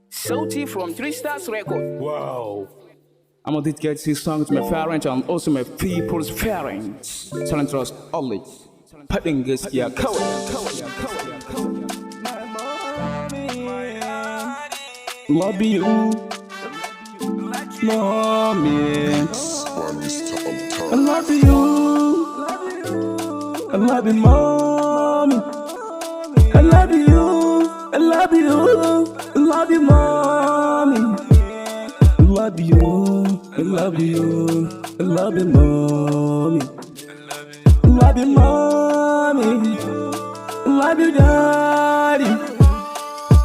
Salty from 3 Stars Record. Wow. I'm gonna dedicate this song to my parents and also my people's parents. Telling trust only. Putting this yeah, cover. Love you, mommy. I love you. I love you, mommy. I love you. I love you. I love you, mommy. I love you. I love you. I love you, mommy. I love you, mommy. I love you, daddy.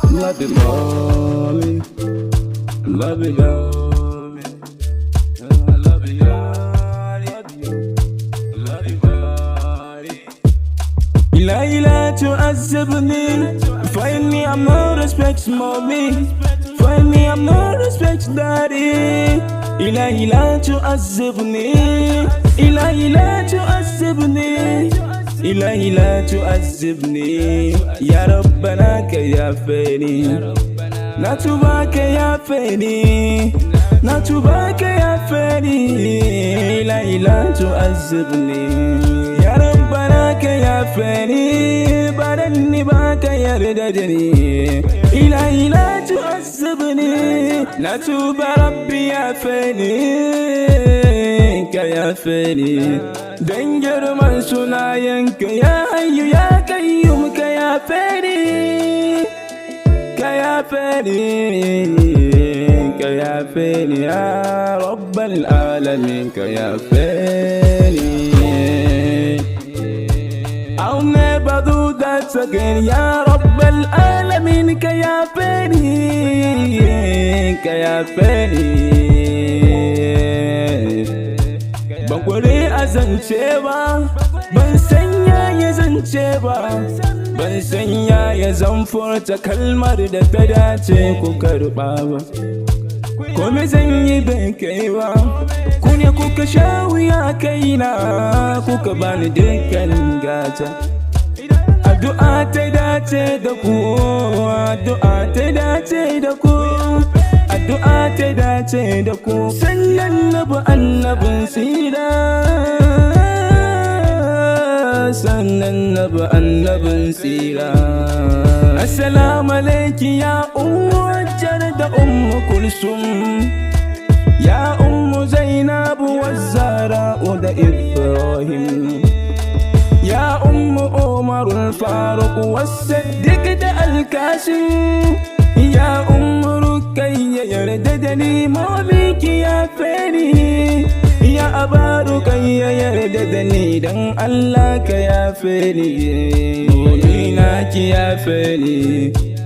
I love you, mommy. I love you, mommy. I love you, daddy. I love you, daddy. لا تعذبني. Find me, I'm not respect mommy. Find me, I'm not respect daddy. إلهي لا تعذبني. إلهي لا تعذبني. إلهي لا تعذبني. يا ربنا كيافني. نتوبك يا فني. نتوبك يا فني. إلهي لا تعذبني. يا ربنا كيافني. بدني باك يرددني. إلهي لا تعذبني. نتوب ربي يا فني. كيافني. دنجر من سناينك يا حي يا قيوم كيافني. كيافني. كيافني يا رب العالمين كيافني. I'll never do that again يا رب العالمين كيافني. كيافني. Bankware a zance ba, ban sanya ya zance ba, ban sanya ya zan furta kalmar da ta dace ku karɓa ba. Kome zan yi bai kai ba, ku ne kuka sha wuya kaina, kuka bani dukkanin gata. Addu'a ta dace da ku, addu'a ta dace da ku. Addu'a ta dace da ku. Sannan nabi annabin tsira. Sannan nabi annabin tsira. Assalamu alaiki ya ummu Hajjar da ummu Kulsum. Ya ummu Zainabu wa Zara'u da Ibrahim. Ya ummu Umar al-Faruq wa Siddiq da Al-Kasim. Ya ummu Rukayya yardadani Momy kiyafeni. Ya Aba Rukayya yardadani dan Allah kiyafeni. Momy na kiyafeni.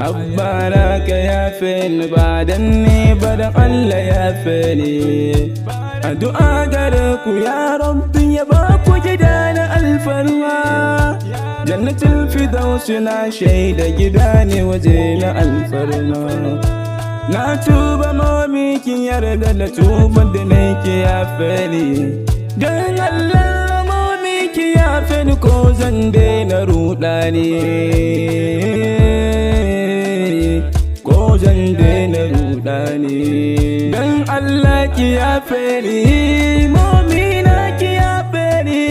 Abba na kiyafeni ba dan ni ba dan Allah yafeni. Addu'a gare ku ya Rabbi ya ba ku gida na alfarma. Jannatul Firdaus na shaida gida ne waje na alfarma. Na tuba Momy kin yarda da tuban da nake yafeni. Dan Allah Momy ki yafeni ko zan daina rudani. Ko zan daina rudani. Dan Allah ki yafeni. Momy na ki yafeni.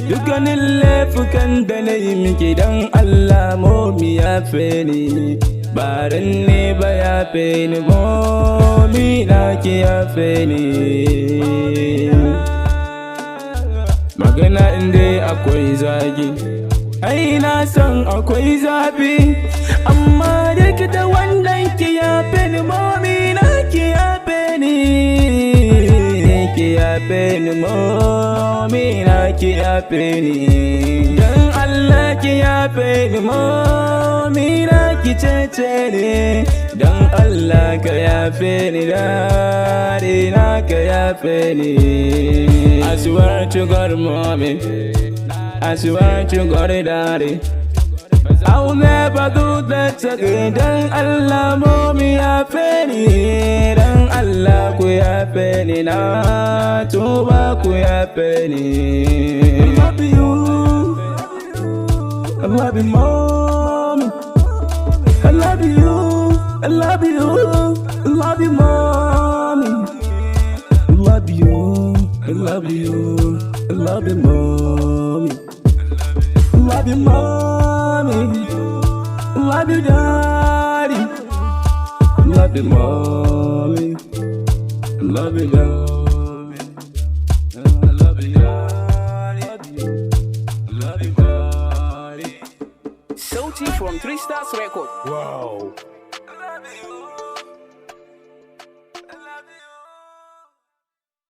Dukkanin laifukan da na yi miki dan Allah Momy yafeni. Baran ne ba yafeni. Momy na ki yafeni. Magana inda akwai zagi, ai na san akwai zafi. Amma duk da wannan ki yafeni. Momy na ki yafeni. Ki yafeni Momy na ki yafeni. Dan Allah ki yafeni Momy na ki cece ni. Dan Allah ka yafeni daddy na ka yafeni. I swear to God Momy, I swear to God daddy, I'll never do that again. Dan Allah Momy yafeni. Dan Allah ku yafeni. Na tuba ku yafeni. I love you. I love you Momy. I love you. I love you, mommy. I love you, I love you, I love you, mommy. I love you, mommy. I love you, daddy. I love you, mommy. I love you, daddy. I love you, daddy. I love you, daddy. Sauti from 3 Stars Record. Wow.